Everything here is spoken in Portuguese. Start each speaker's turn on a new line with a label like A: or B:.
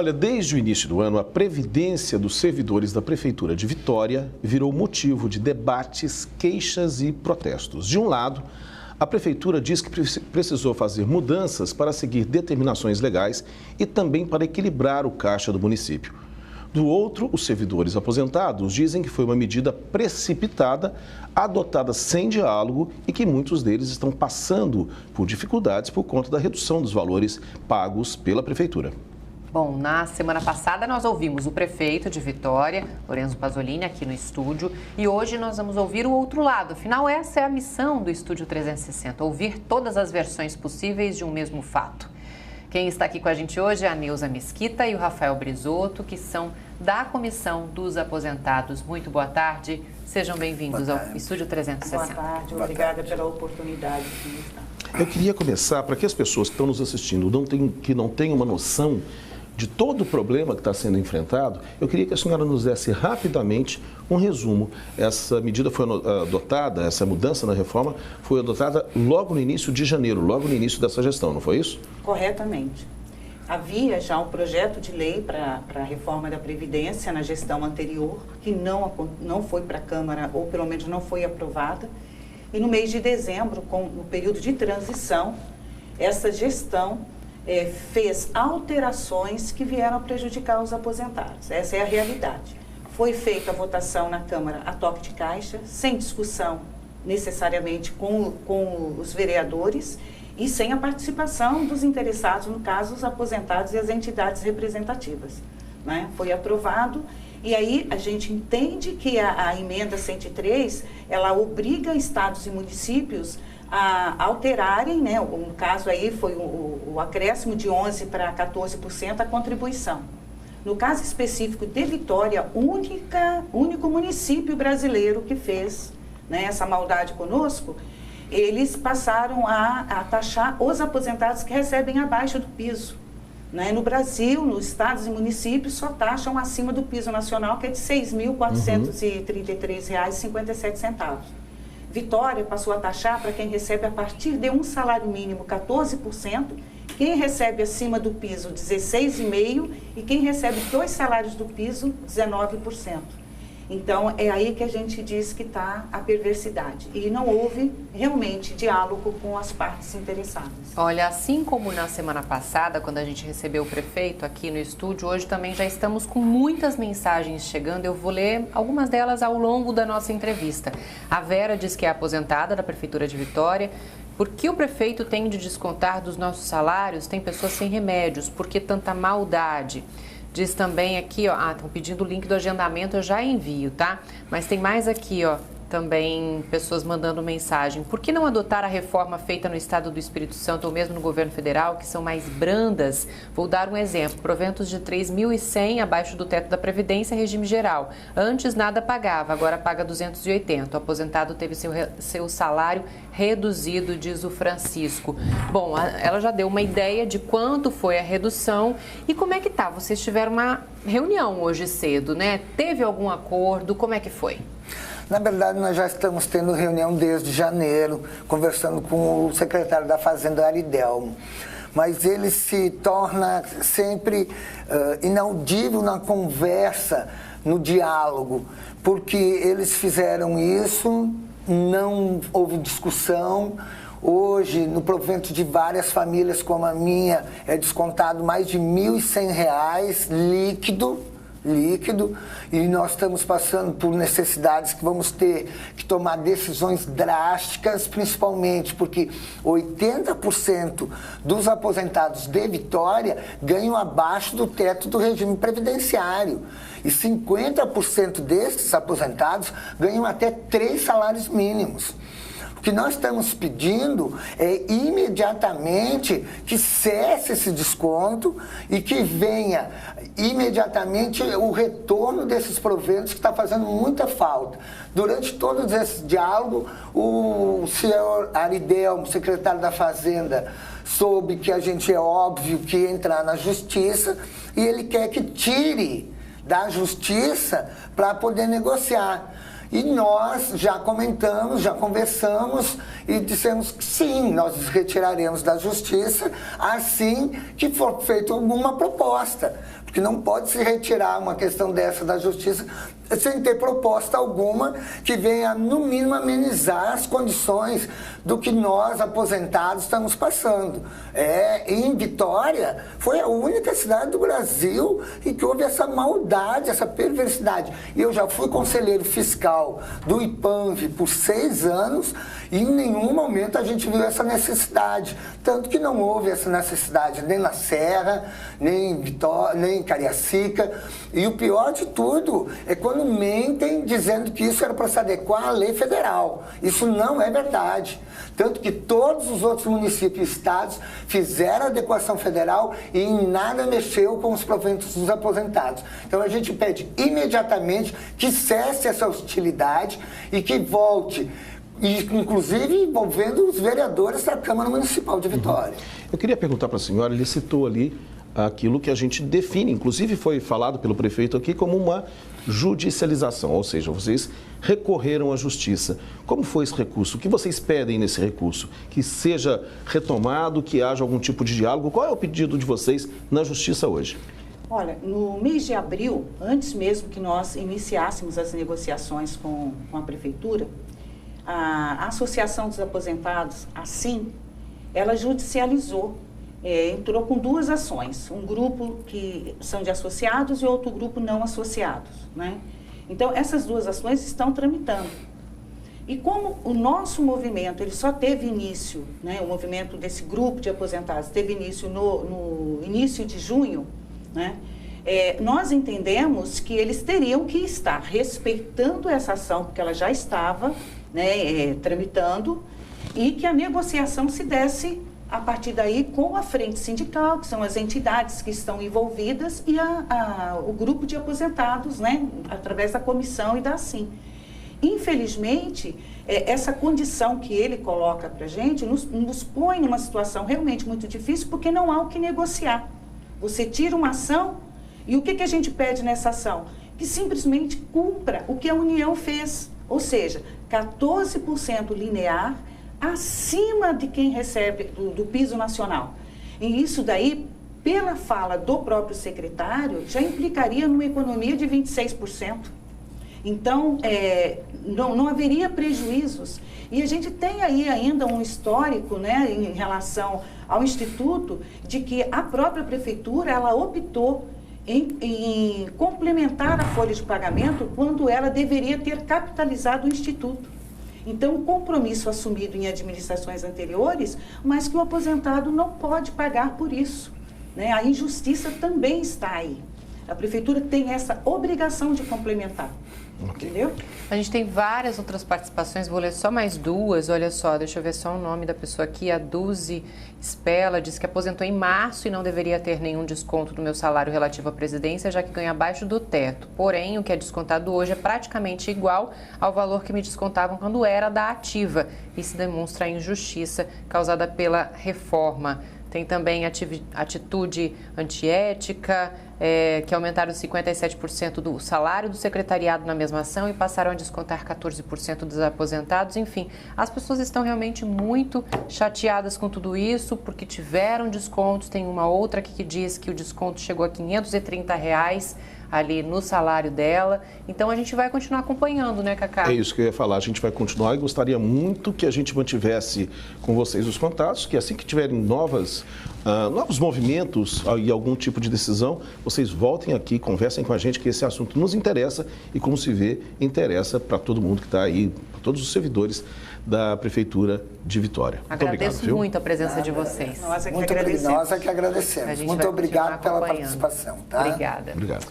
A: Olha, desde o início do ano, a previdência dos servidores da Prefeitura de Vitória virou motivo de debates, queixas e protestos. De um lado, a Prefeitura diz que precisou fazer mudanças para seguir determinações legais e também para equilibrar o caixa do município. Do outro, os servidores aposentados dizem que foi uma medida precipitada, adotada sem diálogo e que muitos deles estão passando por dificuldades por conta da redução dos valores pagos pela Prefeitura.
B: Bom, na semana passada nós ouvimos o prefeito de Vitória, Lorenzo Pasolini, aqui no estúdio, e hoje nós vamos ouvir o outro lado. Afinal, essa é a missão do Estúdio 360, ouvir todas as versões possíveis de um mesmo fato. Quem está aqui com a gente hoje é a Neuza Mesquita e o Rafael Brizotto, que são da Comissão dos Aposentados. Muito boa tarde, sejam bem-vindos ao Estúdio 360.
C: Boa tarde, obrigada pela oportunidade de estar.
A: Eu queria começar, para que as pessoas que estão nos assistindo que não tenham uma noção de todo o problema que está sendo enfrentado, eu queria que a senhora nos desse rapidamente um resumo. Essa medida foi adotada, essa mudança na reforma foi adotada logo no início de janeiro, logo no início dessa gestão, não foi isso?
C: Corretamente. Havia já um projeto de lei para a reforma da Previdência na gestão anterior, que não foi para a Câmara, ou pelo menos não foi aprovada. E no mês de dezembro, no período de transição, essa gestão fez alterações que vieram a prejudicar os aposentados. Essa é a realidade. Foi feita a votação na Câmara a toque de caixa, sem discussão necessariamente com os vereadores e sem a participação dos interessados, no caso, os aposentados e as entidades representativas, né? Foi aprovado e aí a gente entende que a emenda 103, ela obriga estados e municípios a alterarem, né? No caso aí foi o acréscimo de 11% para 14% a contribuição. No caso específico de Vitória, único município brasileiro que fez, né, essa maldade conosco, eles passaram a taxar os aposentados que recebem abaixo do piso. Né? No Brasil, nos estados e municípios, só taxam acima do piso nacional, que é de R$ 6.433,57. Vitória passou a taxar para quem recebe a partir de um salário mínimo 14%, quem recebe acima do piso 16,5% e quem recebe 2 salários do piso 19%. Então, é aí que a gente diz que está a perversidade. E não houve realmente diálogo com as partes interessadas.
B: Olha, assim como na semana passada, quando a gente recebeu o prefeito aqui no estúdio, hoje também já estamos com muitas mensagens chegando. Eu vou ler algumas delas ao longo da nossa entrevista. A Vera diz que é aposentada da Prefeitura de Vitória. Por que o prefeito tem de descontar dos nossos salários? Tem pessoas sem remédios. Por que tanta maldade? Diz também aqui, ó, estão pedindo o link do agendamento, eu já envio, tá? Mas tem mais aqui, ó, também pessoas mandando mensagem. Por que não adotar a reforma feita no estado do Espírito Santo ou mesmo no governo federal, que são mais brandas? Vou dar um exemplo. Proventos de 3.100 abaixo do teto da Previdência, regime geral. Antes nada pagava, agora paga 280. O aposentado teve seu salário reduzido, diz o Francisco. Bom, ela já deu uma ideia de quanto foi a redução e como é que tá? Vocês tiveram uma reunião hoje cedo, né? Teve algum acordo? Como é que foi?
D: Na verdade, nós já estamos tendo reunião desde janeiro, conversando com o secretário da Fazenda, Aridelmo. Mas ele se torna sempre inaudível na conversa, no diálogo, porque eles fizeram isso, não houve discussão. Hoje, no provento de várias famílias como a minha, é descontado mais de R$ 1.100 líquido, e nós estamos passando por necessidades que vamos ter que tomar decisões drásticas, principalmente porque 80% dos aposentados de Vitória ganham abaixo do teto do regime previdenciário e 50% desses aposentados ganham até 3 salários mínimos. O que nós estamos pedindo é imediatamente que cesse esse desconto e que venha imediatamente o retorno desses proventos que está fazendo muita falta. Durante todo esse diálogo, o senhor Aridelmo, secretário da Fazenda, soube que a gente é óbvio que ia entrar na justiça e ele quer que tire da justiça para poder negociar. E nós já comentamos, já conversamos e dissemos que sim, nós retiraremos da justiça assim que for feita alguma proposta. Porque não pode se retirar uma questão dessa da justiça sem ter proposta alguma que venha, no mínimo, amenizar as condições do que nós, aposentados, estamos passando. Em Vitória, foi a única cidade do Brasil em que houve essa maldade, essa perversidade. E eu já fui conselheiro fiscal do IPANV por 6 anos e em nenhum momento a gente viu essa necessidade. Tanto que não houve essa necessidade nem na Serra, nem em Vitória, nem em Cariacica. E o pior de tudo é quando mentem dizendo que isso era para se adequar à lei federal. Isso não é verdade. Tanto que todos os outros municípios e estados fizeram a adequação federal e em nada mexeu com os proventos dos aposentados. Então a gente pede imediatamente que cesse essa hostilidade e que volte, inclusive envolvendo os vereadores da Câmara Municipal de Vitória.
A: Eu queria perguntar para a senhora, ele citou ali aquilo que a gente define, inclusive foi falado pelo prefeito aqui como uma judicialização, ou seja, vocês recorreram à justiça. Como foi esse recurso? O que vocês pedem nesse recurso? Que seja retomado, que haja algum tipo de diálogo? Qual é o pedido de vocês na justiça hoje?
C: Olha, no mês de abril, antes mesmo que nós iniciássemos as negociações com a prefeitura, a Associação dos Aposentados, assim, ela judicializou. Entrou com 2 ações, um grupo que são de associados e outro grupo não associados, né? Então, essas 2 ações estão tramitando. E como o nosso movimento, ele só teve início, né, o movimento desse grupo de aposentados teve início no início de junho, né, nós entendemos que eles teriam que estar respeitando essa ação, porque ela já estava, né, tramitando, e que a negociação se desse a partir daí com a frente sindical, que são as entidades que estão envolvidas, e o grupo de aposentados, né, através da comissão e da ASSIM. Infelizmente, essa condição que ele coloca para a gente nos põe numa situação realmente muito difícil, porque não há o que negociar. Você tira uma ação e o que a gente pede nessa ação? Que simplesmente cumpra o que a União fez, ou seja, 14% linear, acima de quem recebe do piso nacional. E isso daí, pela fala do próprio secretário, já implicaria numa economia de 26%. Então, não haveria prejuízos. E a gente tem aí ainda um histórico, né, em relação ao Instituto, de que a própria prefeitura, ela optou em complementar a folha de pagamento quando ela deveria ter capitalizado o Instituto. Então, um compromisso assumido em administrações anteriores, mas que o aposentado não pode pagar por isso, né? A injustiça também está aí. A prefeitura tem essa obrigação de complementar. Okay. Entendeu?
B: A gente tem várias outras participações, vou ler só mais 2, olha só, deixa eu ver só o nome da pessoa aqui, a Duzi Spella, diz que aposentou em março e não deveria ter nenhum desconto do meu salário relativo à presidência, já que ganha abaixo do teto. Porém, o que é descontado hoje é praticamente igual ao valor que me descontavam quando era da ativa. Isso demonstra a injustiça causada pela reforma. Tem também atitude antiética, que aumentaram 57% do salário do secretariado na mesma ação e passaram a descontar 14% dos aposentados. Enfim, as pessoas estão realmente muito chateadas com tudo isso, porque tiveram descontos. Tem uma outra aqui que diz que o desconto chegou a R$ 530 ali no salário dela. Então, a gente vai continuar acompanhando, né, Cacá?
A: É isso que eu ia falar. A gente vai continuar e gostaria muito que a gente mantivesse com vocês os contatos, que assim que tiverem novos movimentos e algum tipo de decisão, vocês voltem aqui, conversem com a gente, que esse assunto nos interessa e, como se vê, interessa para todo mundo que está aí, para todos os servidores da Prefeitura de Vitória.
B: Agradeço muito a presença de vocês.
C: Nós é que agradecemos.
D: Nós é que agradecemos. Muito obrigado pela participação. Tá?
B: Obrigada.
A: Obrigado.